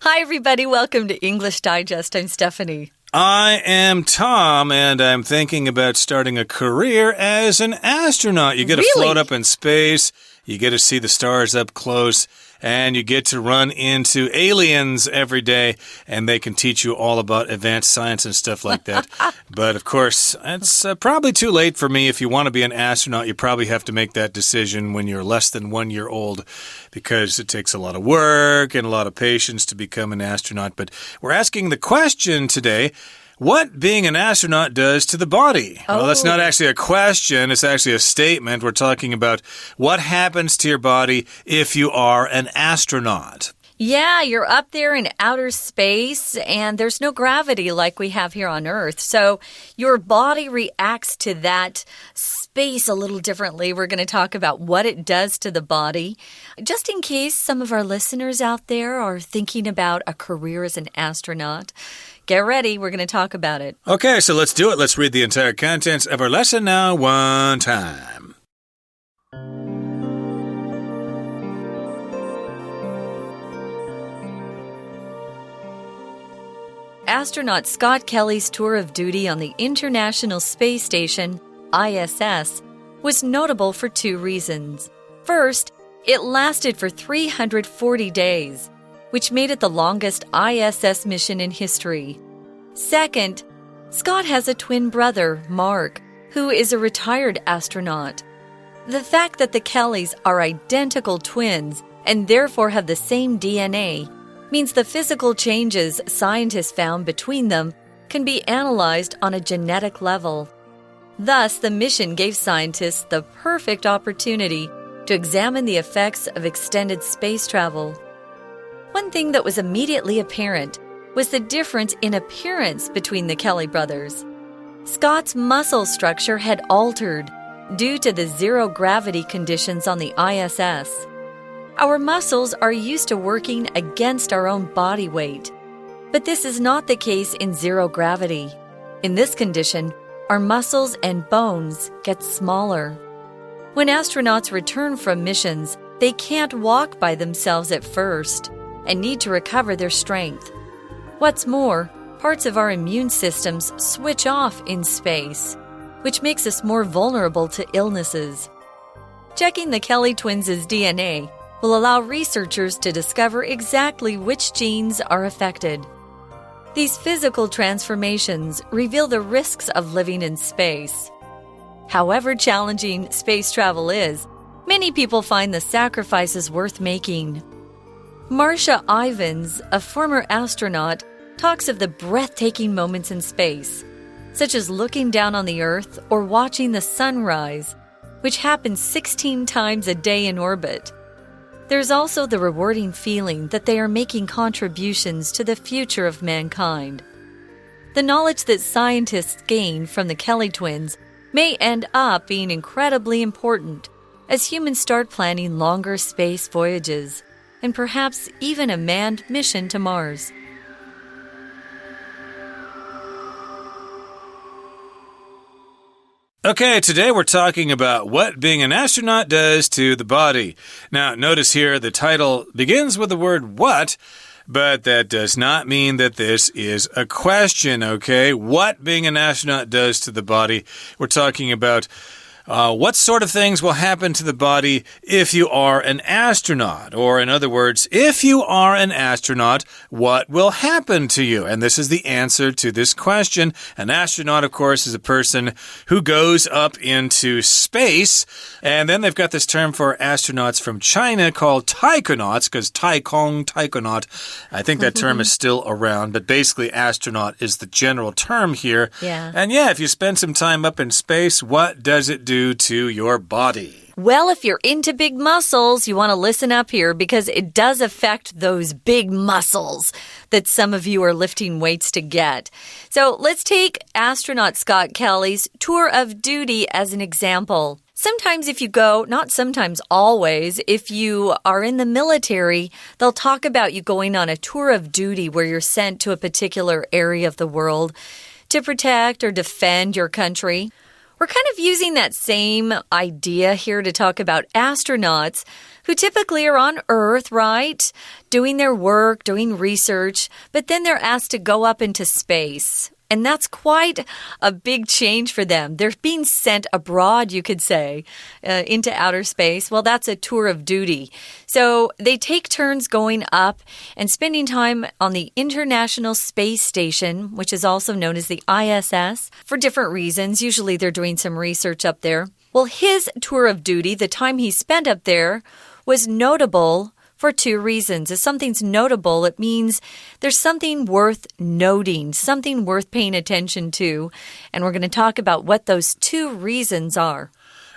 Hi, everybody. Welcome to English Digest. I'm Stephanie. I am Tom, and I'm thinking about starting a career as an astronaut. You get to float up in space, you get to see the stars up close, and you get to run into aliens every day, and they can teach you all about advanced science and stuff like that. But, of course, it's probably too late for me. If you want to be an astronaut, you probably have to make that decision when you're less than 1 year old, because it takes a lot of work and a lot of patience to become an astronaut. But we're asking the question today, what being an astronaut does to the body. Well, that's not actually a question. It's actually a statement. We're talking about what happens to your body if you are an astronaut. Yeah, you're up there in outer space, and there's no gravity like we have here on Earth. So your body reacts to that space a little differently. We're going to talk about what it does to the body. Just in case some of our listeners out there are thinking about a career as an astronaut, get ready. We're going to talk about it. Okay, so let's do it. Let's read the entire contents of our lesson now one time. Astronaut Scott Kelly's tour of duty on the International Space Station, ISS, was notable for two reasons. First, it lasted for 340 days, which made it the longest ISS mission in history. Second, Scott has a twin brother, Mark, who is a retired astronaut. The fact that the Kellys are identical twins and therefore have the same DNA means the physical changes scientists found between them can be analyzed on a genetic level. Thus, the mission gave scientists the perfect opportunity to examine the effects of extended space travel. One thing that was immediately apparent was the difference in appearance between the Kelly brothers. Scott's muscle structure had altered due to the zero-gravity conditions on the ISS. Our muscles are used to working against our own body weight, but this is not the case in zero gravity. In this condition, our muscles and bones get smaller. When astronauts return from missions, they can't walk by themselves at first and need to recover their strength. What's more, parts of our immune systems switch off in space, which makes us more vulnerable to illnesses. Checking the Kelly twins' DNA will allow researchers to discover exactly which genes are affected. These physical transformations reveal the risks of living in space. However challenging space travel is, many people find the sacrifices worth making. Marcia Ivins, a former astronaut, talks of the breathtaking moments in space, such as looking down on the Earth or watching the sunrise, which happens 16 times a day in orbit. There's also the rewarding feeling that they are making contributions to the future of mankind. The knowledge that scientists gain from the Kelly twins may end up being incredibly important as humans start planning longer space voyages and perhaps even a manned mission to Mars. Okay, today we're talking about what being an astronaut does to the body. Now, notice here the title begins with the word what, but that does not mean that this is a question, okay? What being an astronaut does to the body. We're talking about what sort of things will happen to the body if you are an astronaut? Or in other words, if you are an astronaut, what will happen to you? And this is the answer to this question. An astronaut, of course, is a person who goes up into space. And then they've got this term for astronauts from China called taikonauts, because taikonaut, I think that term is still around. But basically, astronaut is the general term here. Yeah. And yeah, if you spend some time up in space, what does it do to your body? Well, if you're into big muscles, you want to listen up here because it does affect those big muscles that some of you are lifting weights to get. So let's take astronaut Scott Kelly's tour of duty as an example. Sometimes if you go, not sometimes, always, if you are in the military, they'll talk about you going on a tour of duty where you're sent to a particular area of the world to protect or defend your country. We're kind of using that same idea here to talk about astronauts who typically are on Earth, right? Doing their work, doing research, but then they're asked to go up into space. And that's quite a big change for them. They're being sent abroad, you could say, into outer space. Well, that's a tour of duty. So they take turns going up and spending time on the International Space Station, which is also known as the ISS, for different reasons. Usually they're doing some research up there. Well, his tour of duty, the time he spent up there, was notable for two reasons. If something's notable, it means there's something worth noting, something worth paying attention to. And we're going to talk about what those two reasons are.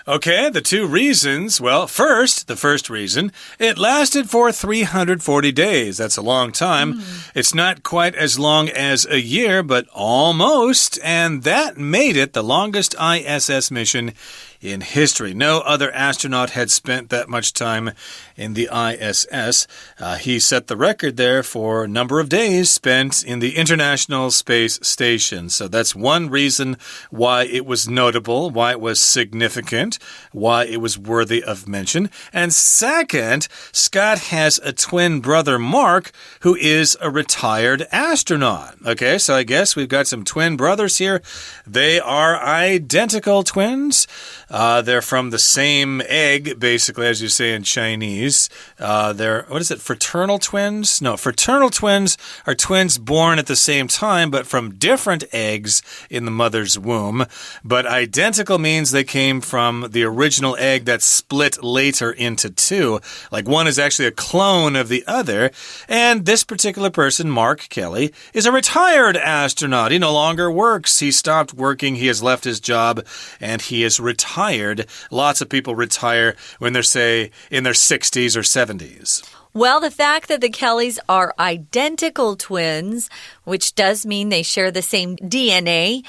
Okay, the two reasons. Well, the first reason, it lasted for 340 days. That's a long time. It's not quite as long as a year, but almost. And that made it the longest ISS mission in history. No other astronaut had spent that much time in the ISS. He set the record there for a number of days spent in the International Space Station. So that's one reason why it was notable, why it was significant, why it was worthy of mention. And second, Scott has a twin brother, Mark, who is a retired astronaut. Okay, so I guess we've got some twin brothers here. They are identical twins. They're from the same egg, basically, as you say in Chinese. They're, what is it, fraternal twins? No, fraternal twins are twins born at the same time, but from different eggs in the mother's womb. But identical means they came from the original egg that split later into two. Like one is actually a clone of the other. And this particular person, Mark Kelly, is a retired astronaut. He no longer works. He stopped working. He has left his job, and he is retired. Lots of people retire when they're, say, in their 60s or 70s. Well, the fact that the Kellys are identical twins, which does mean they share the same DNA,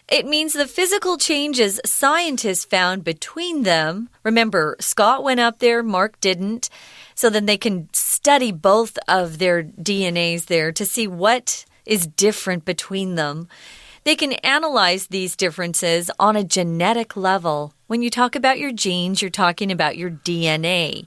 it means the physical changes scientists found between them. Remember, Scott went up there, Mark didn't. So then they can study both of their DNAs there to see what is different between them. They can analyze these differences on a genetic level. When you talk about your genes, you're talking about your DNA.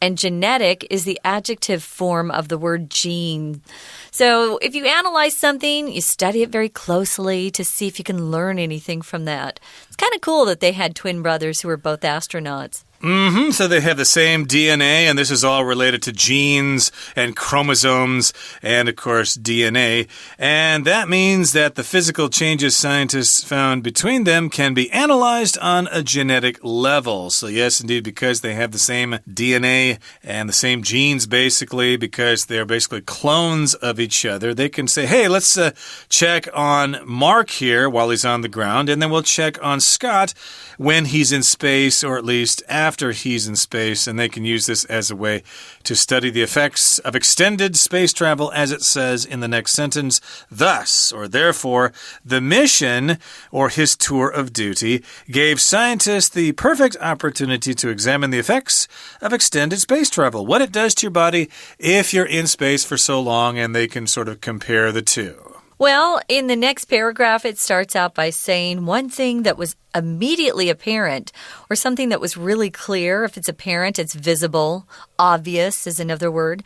And genetic is the adjective form of the word gene. So if you analyze something, you study it very closely to see if you can learn anything from that. It's kind of cool that they had twin brothers who were both astronauts. So they have the same DNA, and this is all related to genes and chromosomes and, of course, DNA. And that means that the physical changes scientists found between them can be analyzed on a genetic level. So yes, indeed, because they have the same DNA and the same genes, basically, because they're basically clones of each other, they can say, hey, let's check on Mark here while he's on the ground, and then we'll check on Scott when he's in space, or at least after he's in space, and they can use this as a way to study the effects of extended space travel, as it says in the next sentence. Thus, or therefore, the mission, or his tour of duty, gave scientists the perfect opportunity to examine the effects of extended space travel, what it does to your body if you're in space for so long, and they can sort of compare the two. Well, in the next paragraph, it starts out by saying one thing that was immediately apparent, or something that was really clear. If it's apparent, it's visible. Obvious is another word.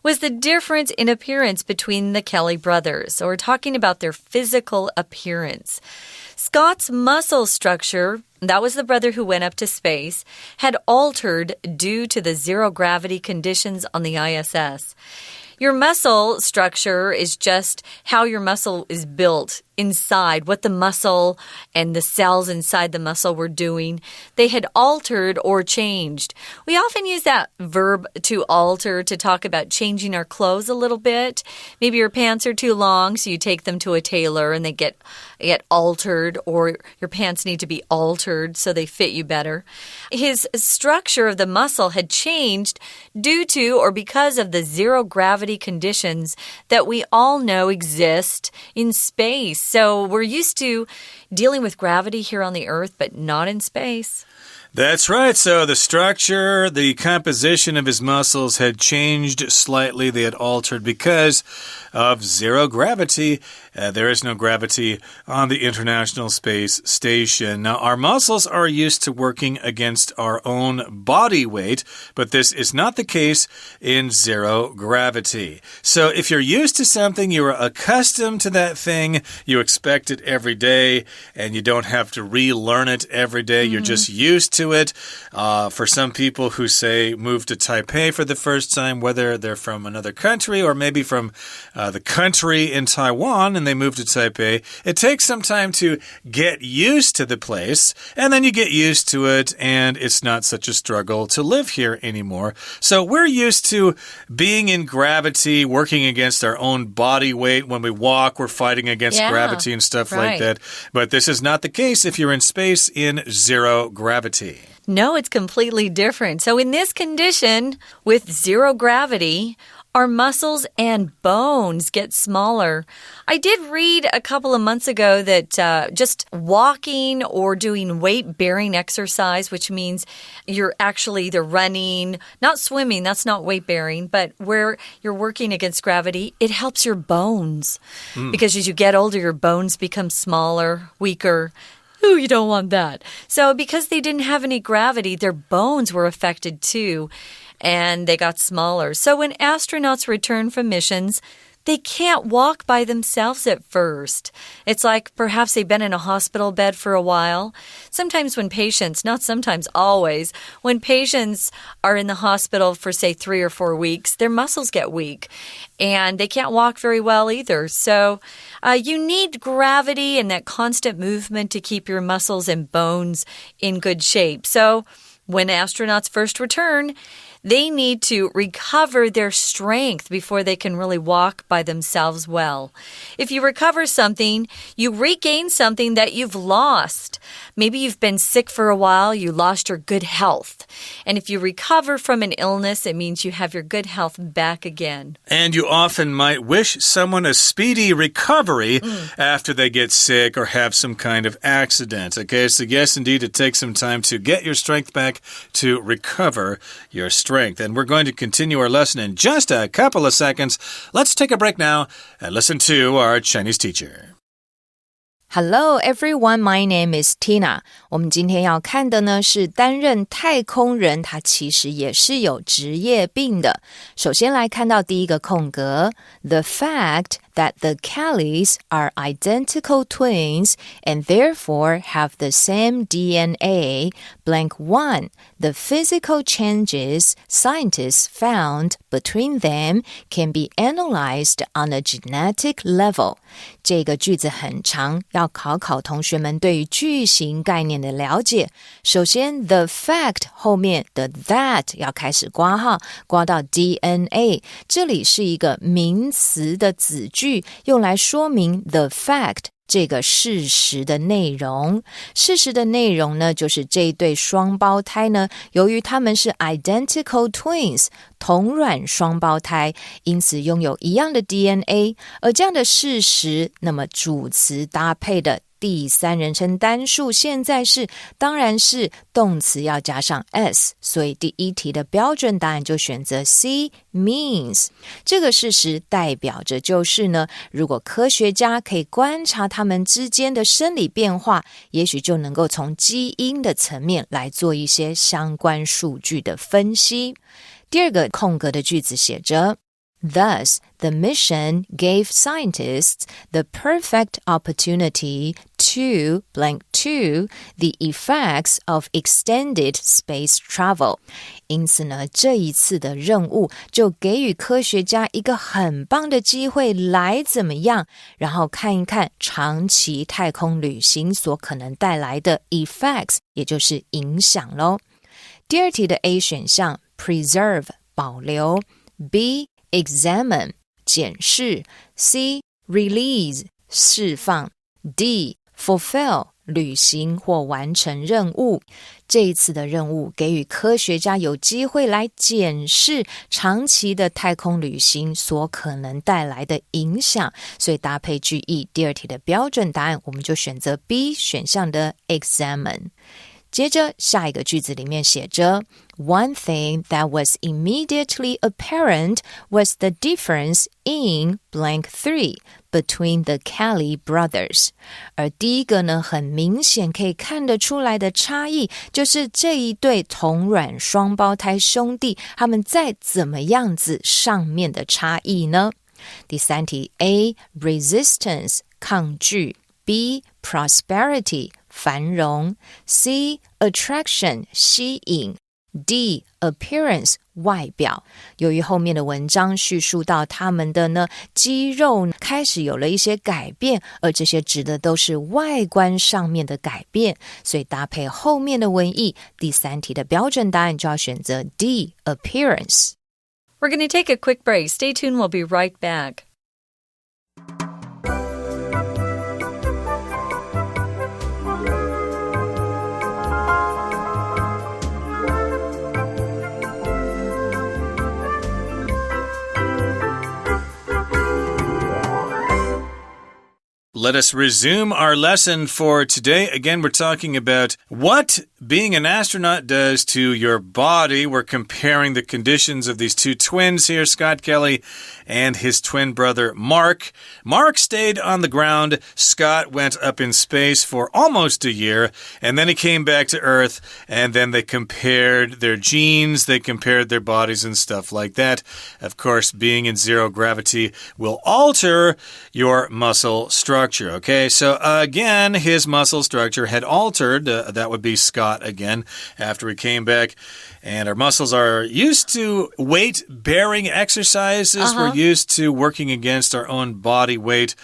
Was the difference in appearance between the Kelly brothers. So we're talking about their physical appearance. Scott's muscle structure, that was the brother who went up to space, had altered due to the zero-gravity conditions on the ISS. Your muscle structure is just how your muscle is built inside, what the muscle and the cells inside the muscle were doing. They had altered or changed. We often use that verb to alter to talk about changing our clothes a little bit. Maybe your pants are too long, so you take them to a tailor and they get altered, or your pants need to be altered so they fit you better. His structure of the muscle had changed due to or because of the zero-gravity conditions that we all know exist in space. So we're used to dealing with gravity here on the Earth, but not in space. That's right. So the structure, the composition of his muscles had changed slightly. They had altered because of zero gravity. There is no gravity on the International Space Station. Now, our muscles are used to working against our own body weight, but this is not the case in zero gravity. So if you're used to something, you are accustomed to that thing, you expect it every day, and you don't have to relearn it every day. You're just used to it. For some people who say move to Taipei for the first time, whether they're from another country or maybe from the country in Taiwan and they move to Taipei, it takes some time to get used to the place, and then you get used to it, and it's not such a struggle to live here anymore. So we're used to being in gravity, working against our own body weight. When we walk, we're fighting against gravity and stuff like that. But this is not the case if you're in space in zero gravity. No, it's completely different. So in this condition, with zero gravity, our muscles and bones get smaller. I did read a couple of months ago that just walking or doing weight-bearing exercise, which means you're actually either running, not swimming, that's not weight-bearing, but where you're working against gravity, it helps your bones. Because as you get older, your bones become smaller, weaker. Ooh, you don't want that. So because they didn't have any gravity, their bones were affected too, and they got smaller. So when astronauts return from missions, they can't walk by themselves at first. It's like perhaps they've been in a hospital bed for a while. Sometimes when patients, not sometimes, always, when patients are in the hospital for, say, 3 or 4 weeks, their muscles get weak, and they can't walk very well either. So you need gravity and that constant movement to keep your muscles and bones in good shape. So when astronauts first return, they need to recover their strength before they can really walk by themselves well. If you recover something, you regain something that you've lost. Maybe you've been sick for a while, you lost your good health. And if you recover from an illness, it means you have your good health back again. And you often might wish someone a speedy recovery after they get sick or have some kind of accident. Okay, so yes, indeed, it takes some time to get your strength back, to recover your strength. And we're going to continue our lesson in just a couple of seconds. Let's take a break now and listen to our Chinese teacher. Hello everyone, my name is Tina. 我们今天要看的呢是担任太空人，他其实也是有职业病的。首先来看到第一个空格 The fact that the Kellys are identical twins and therefore have the same DNA, blank 1. The physical changes scientists found between them can be analyzed on a genetic level. 这个句子很长，要考同学们对于句型概念的了解。首先 the fact 后面的 that 要开始括号，括到 DNA， 这里是一个名词的子句，用来说明 the fact这个事实的内容。事实的内容呢，就是这一对双胞胎呢，由于他们是 identical twins 同卵双胞胎，因此拥有一样的 DNA， 而这样的事实，那么主词搭配的第三人称单数现在式当然是动词要加上 s， 所以第一题的标准答案就选择 C means。 这个事实代表着就是呢，如果科学家可以观察他们之间的生理变化，也许就能够从基因的层面来做一些相关数据的分析。第二个空格的句子写着Thus, the mission gave scientists the perfect opportunity to blank 2 the effects of extended space travel. 因此呢，这一次的任务就给予科学家一个很棒的机会来怎么样，然后看一看长期太空旅行所可能带来的 effects， 也就是影响咯。第二题的 A 选项 preserve 保留， B examine 检视， C release 释放， D fulfill 履行或完成任务。这一次的任务给予科学家有机会来检视长期的太空旅行所可能带来的影响，所以搭配句意，第二题的标准答案我们就选择 B 选项的 examine。接着下一个句子里面写着 One thing that was immediately apparent was the difference in blank 3 between the Kelly brothers. 而第一个呢，很明显可以看得出来的差异，就是这一对同卵双胞胎兄弟，他们在怎么样子上面的差异呢？第三题 A. Resistance 抗拒 B. Prosperity 繁荣 C. Attraction 吸引 D. Appearance 外表。由于后面的文章叙述到他们的呢肌肉开始有了一些改变，而这些指的都是外观上面的改变，所以搭配后面的文意，第三题的标准答案就要选择 D. Appearance。 We're going to take a quick break. Stay tuned. We'll be right back. Let us resume our lesson for today. Again, we're talking about what being an astronaut does to your body. We're comparing the conditions of these two twins here, Scott Kelly and his twin brother, Mark. Mark stayed on the ground. Scott went up in space for almost a year, and then he came back to Earth, and then they compared their genes, they compared their bodies and stuff like that. Of course, being in zero gravity will alter your muscle structure. Okay, so again, his muscle structure had altered. That would be Scott again after he came back. And our muscles are used to weight-bearing exercises. We're used to working against our own body weight.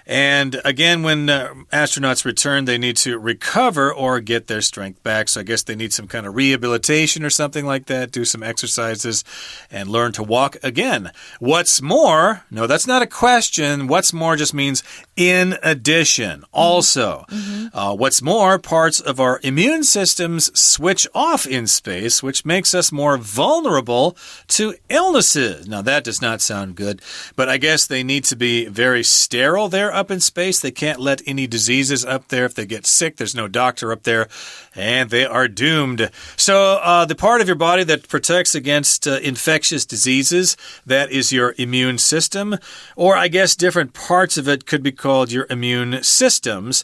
And again, when astronauts return, they need to recover or get their strength back. So I guess they need some kind of rehabilitation or something like that, do some exercises, and learn to walk again. What's more, no, that's not a question. What's more just means in addition, also. What's more, parts of our immune systems switch off in space, which makes us more vulnerable to illnesses. Now, that does not sound good, but I guess they need to be very sterile there up in space. They can't let any diseases up there. If they get sick, there's no doctor up there, and they are doomed. So the part of your body that protects against infectious diseases, that is your immune system. Or I guess different parts of it could be called your immune systems.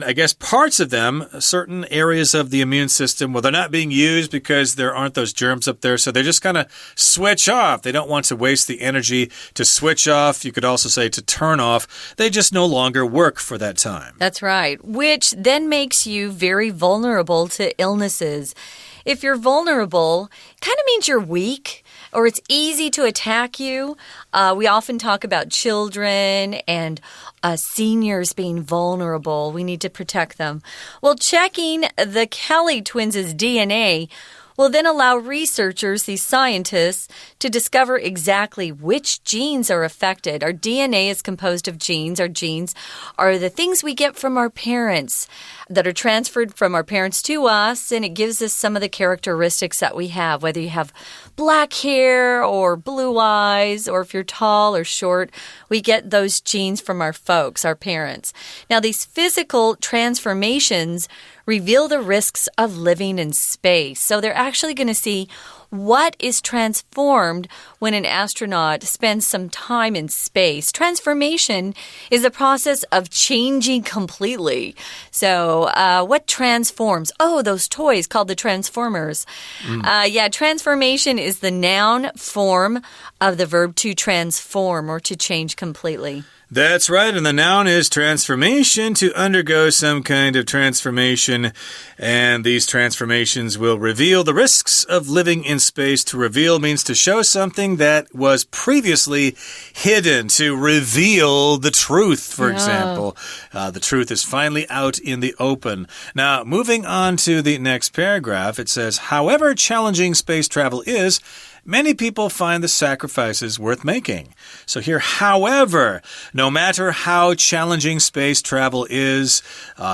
I guess parts of them, certain areas of the immune system, well, they're not being used because there aren't those germs up there, so they just kind of switch off. They don't want to waste the energy to switch off. You could also say to turn off. They just no longer work for that time. That's right, which then makes you very vulnerable to illnesses. If you're vulnerable, it kind of means you're weak, or it's easy to attack you. We often talk about children and seniors being vulnerable. We need to protect them. Well, checking the Kelly twins' DNA will then allow researchers, these scientists, to discover exactly which genes are affected. Our DNA is composed of genes. Our genes are the things we get from our parents that are transferred from our parents to us, and it gives us some of the characteristics that we have, whether you have black hair or blue eyes, or if you're tall or short, we get those genes from our folks, our parents. Now, these physical transformations reveal the risks of living in space. So they're actually going to see what is transformed when an astronaut spends some time in space. Transformation is a process of changing completely. So what transforms? Oh, those toys called the Transformers. Transformation is the noun form of the verb to transform or to change completely. That's right, and the noun is transformation, to undergo some kind of transformation, and these transformations will reveal the risks of living in space. To reveal means to show something that was previously hidden, to reveal the truth, for example. The truth is finally out in the open. Now, moving on to the next paragraph, it says, however challenging space travel is, many people find the sacrifices worth making. So here, however, no matter how challenging space travel is,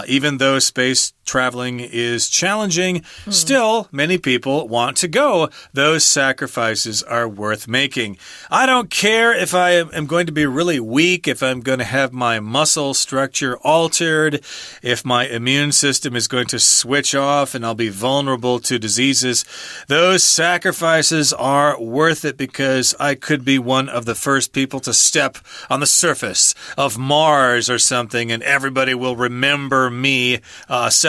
even though space traveling is challenging, still many people want to go. Those sacrifices are worth making. I don't care if I am going to be really weak, if I'm going to have my muscle structure altered, if my immune system is going to switch off and I'll be vulnerable to diseases. Those sacrifices are worth it because I could be one of the first people to step on the surface of Mars or something, and everybody will remember me.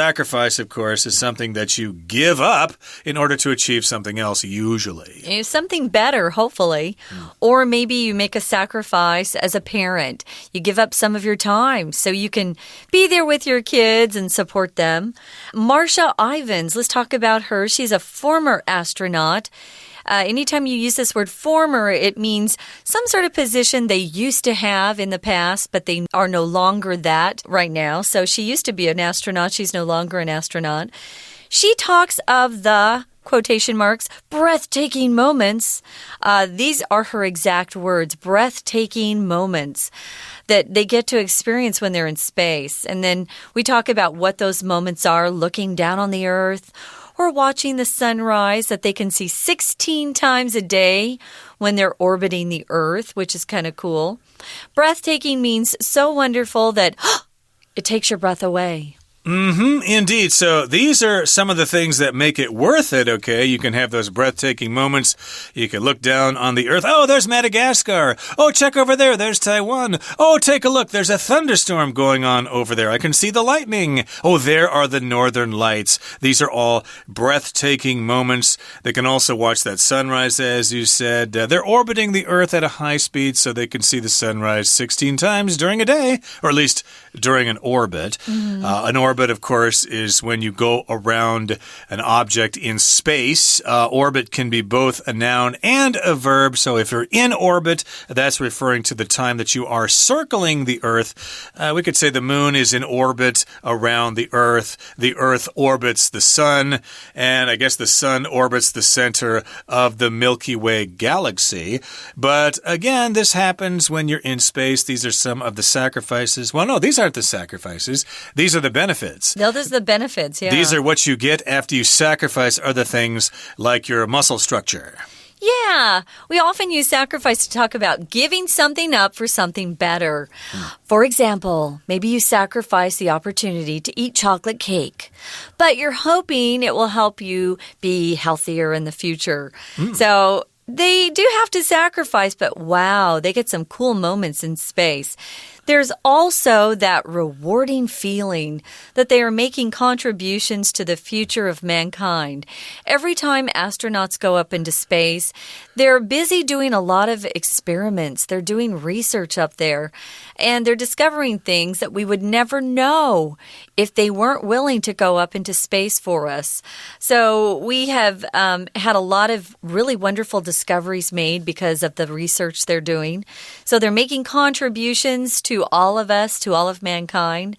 Sacrifice, of course, is something that you give up in order to achieve something else, usually. Something better, hopefully. Or maybe you make a sacrifice as a parent. You give up some of your time so you can be there with your kids and support them. Marsha Ivins, let's talk about her. She's a former astronaut. Anytime you use this word former, it means some sort of position they used to have in the past, but they are no longer that right now. So she used to be an astronaut. She's no longer an astronaut. She talks of the quotation marks, breathtaking moments. These are her exact words, breathtaking moments that they get to experience when they're in space. And then we talk about what those moments are, looking down on the Earth, or watching the sunrise that they can see 16 times a day when they're orbiting the Earth, which is kind of cool. Breathtaking means so wonderful that it takes your breath away. Indeed. So these are some of the things that make it worth it, okay? You can have those breathtaking moments. You can look down on the Earth. Oh, there's Madagascar. Oh, check over there. There's Taiwan. Oh, take a look. There's a thunderstorm going on over there. I can see the lightning. Oh, there are the northern lights. These are all breathtaking moments. They can also watch that sunrise, as you said. They're orbiting the Earth at a high speed so they can see the sunrise 16 times during a day, or at least during an orbit. An orbit, of course, is when you go around an object in space. Orbit can be both a noun and a verb. So if you're in orbit, that's referring to the time that you are circling the Earth. We could say the moon is in orbit around the Earth. The Earth orbits the sun. And I guess the sun orbits the center of the Milky Way galaxy. But again, this happens when you're in space. These are some of the sacrifices. Well, no, these aren't the sacrifices. These are the benefits. No, those are the benefits, yeah. These are what you get after you sacrifice other things like your muscle structure. Yeah, we often use sacrifice to talk about giving something up for something better. For example, maybe you sacrifice the opportunity to eat chocolate cake, but you're hoping it will help you be healthier in the future. So they do have to sacrifice, but wow, they get some cool moments in space. There's also that rewarding feeling that they are making contributions to the future of mankind. Every time astronauts go up into space, they're busy doing a lot of experiments. They're doing research up there, and they're discovering things that we would never know if they weren't willing to go up into space for us. So we have had a lot of really wonderful discoveries made because of the research they're doing. So they're making contributions to all of us, to all of mankind.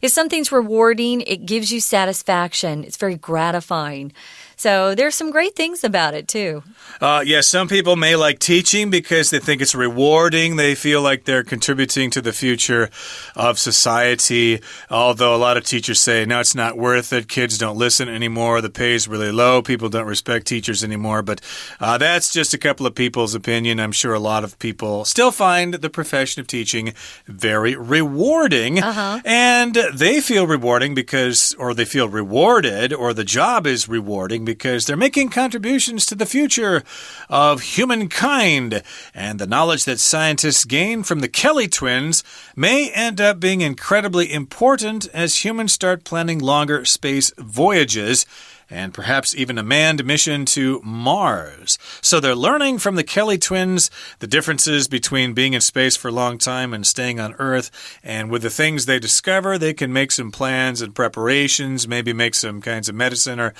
If something's rewarding, it gives you satisfaction. It's very gratifying. So there's some great things about it, too. Yes, some people may like teaching because they think it's rewarding. They feel like they're contributing to the future of society. Although a lot of teachers say, no, it's not worth it. Kids don't listen anymore. The pay is really low. People don't respect teachers anymore. But that's just a couple of people's opinion. I'm sure a lot of people still find the profession of teaching very rewarding. And they feel rewarding because, or they feel rewarded, or the job is rewarding because they're making contributions to the future of humankind. And the knowledge that scientists gain from the Kelly twins may end up being incredibly important as humans start planning longer space voyages and perhaps even a manned mission to Mars. So they're learning from the Kelly twins the differences between being in space for a long time and staying on Earth. And with the things they discover, they can make some plans and preparations, maybe make some kinds of medicine or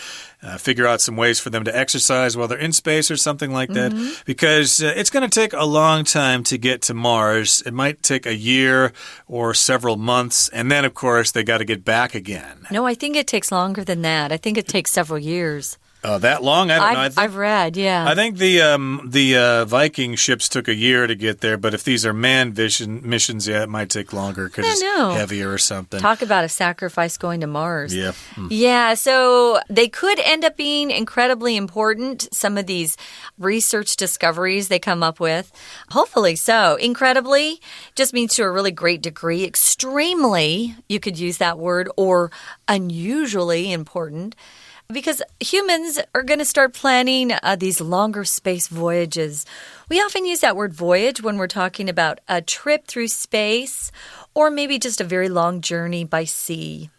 figure out some ways for them to exercise while they're in space or something like that. Because it's going to take a long time to get to Mars. It might take a year or several months. And then, of course, they got to get back again. No, I think it takes longer than that. I think it takes several years. Oh, that long? I don't know. I've read, yeah. I think the Viking ships took a year to get there, but if these are manned missions, yeah, it might take longer because it's heavier or something. Talk about a sacrifice going to Mars. Yeah. Yeah, so they could end up being incredibly important, some of these research discoveries they come up with. Hopefully so. Incredibly just means to a really great degree. Extremely, you could use that word, or unusually important. Because humans are going to start planning these longer space voyages. We often use that word voyage when we're talking about a trip through space or maybe just a very long journey by sea.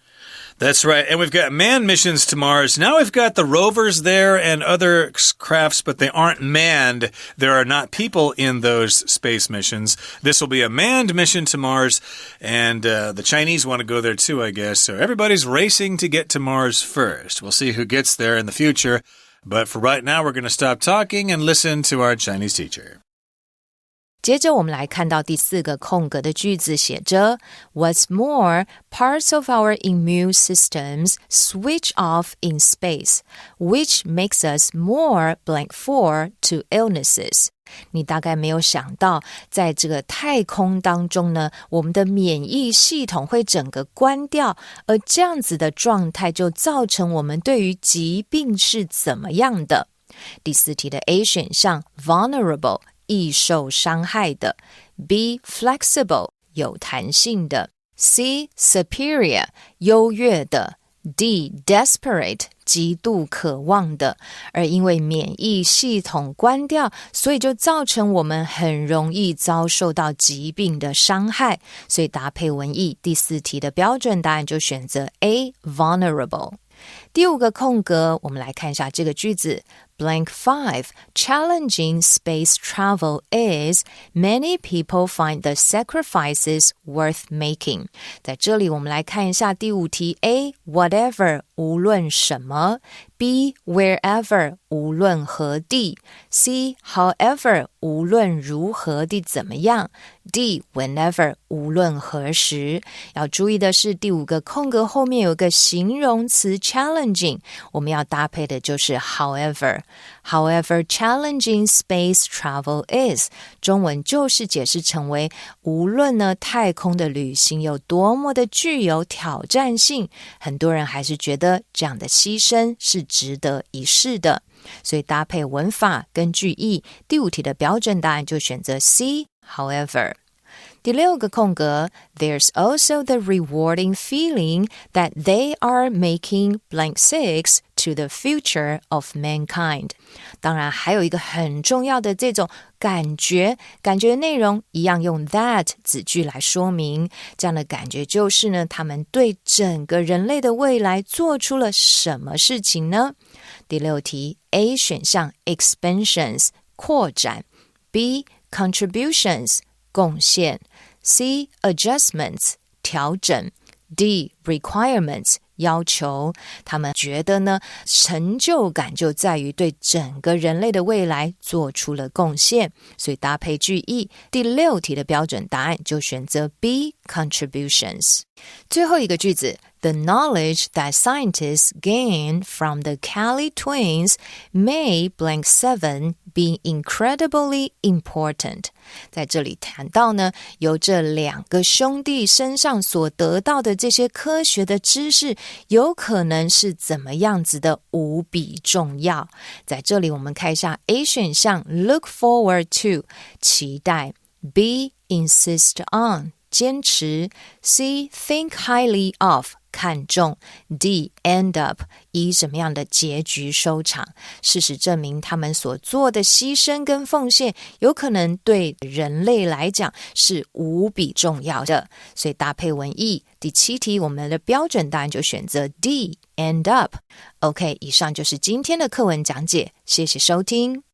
That's right. And we've got manned missions to Mars. Now we've got the rovers there and other crafts, but they aren't manned. There are not people in those space missions. This will be a manned mission to Mars, and the Chinese want to go there too, I guess. So everybody's racing to get to Mars first. We'll see who gets there in the future. But for right now, we're going to stop talking and listen to our Chinese teacher. 接着我们来看到第4个空格的句子，写着 What's more, parts of our immune systems switch off in space, which makes us more blank for to illnesses. 你大概没有想到，在这个太空当中呢，我们的免疫系统会整个关掉，而这样子的状态就造成我们对于疾病是怎么样的。第4题的 A 选项 vulnerable易受伤害的， B flexible 有弹性的， C superior 优越的， D desperate 极度渴望的。而因为免疫系统关掉，所以就造成我们很容易遭受到疾病的伤害，所以搭配文意，第4题的标准答案就选择 A vulnerable。第5个空格，我们来看一下这个句子。Blank 5, challenging space travel is many people find the sacrifices worth making. 在这里我们来看一下第5题 A, whatever 无论什么， B, wherever 无论何地， C, however 无论如何地怎么样， D, whenever 无论何时。要注意的是第5个空格后面有一个形容词 challenging， 我们要搭配的就是 however challenging space travel is， 中文就是解释成为无论呢太空的旅行有多么的具有挑战性，很多人还是觉得这样的牺牲是值得一试的，所以搭配文法跟句意，第5题的标准答案就选择 C however。第6个空格 There's also the rewarding feeling that they are making blank 6 to the future of mankind. 当然还有一个很重要的这种感觉内容一样用 that 子句来说明，这样的感觉就是呢，他们对整个人类的未来做出了什么事情呢？第6题 A 选项 expansions 扩展， B contributions 贡献， C adjustments 调整， D requirements 要求。他们觉得呢，成就感就在于对整个人类的未来做出了贡献，所以搭配句意，第6题的标准答案就选择 B contributions。最后一个句子The knowledge that scientists gain from the Kelly twins may blank 7 be incredibly important. 在这里谈到呢，由这2个兄弟身上所得到的这些科学的知识，有可能是怎么样子的无比重要。在这里我们看一下 A 选项 look forward to 期待， B insist on 坚持， C think highly of看重， D end up 以什么样的结局收场。事实证明他们所做的牺牲跟奉献有可能对人类来讲是无比重要的，所以搭配文意，第7题我们的标准答案就选择 D end up。 OK， 以上就是今天的课文讲解，谢谢收听。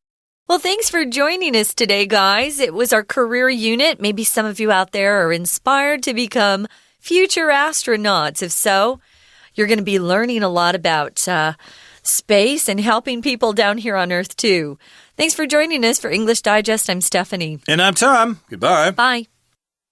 Well, thanks for joining us today, guys. It was our career unit. Maybe some of you out there are inspired to become future astronauts. If so, you're going to be learning a lot about space and helping people down here on Earth, too. Thanks for joining us for English Digest. I'm Stephanie. And I'm Tom. Goodbye. Bye.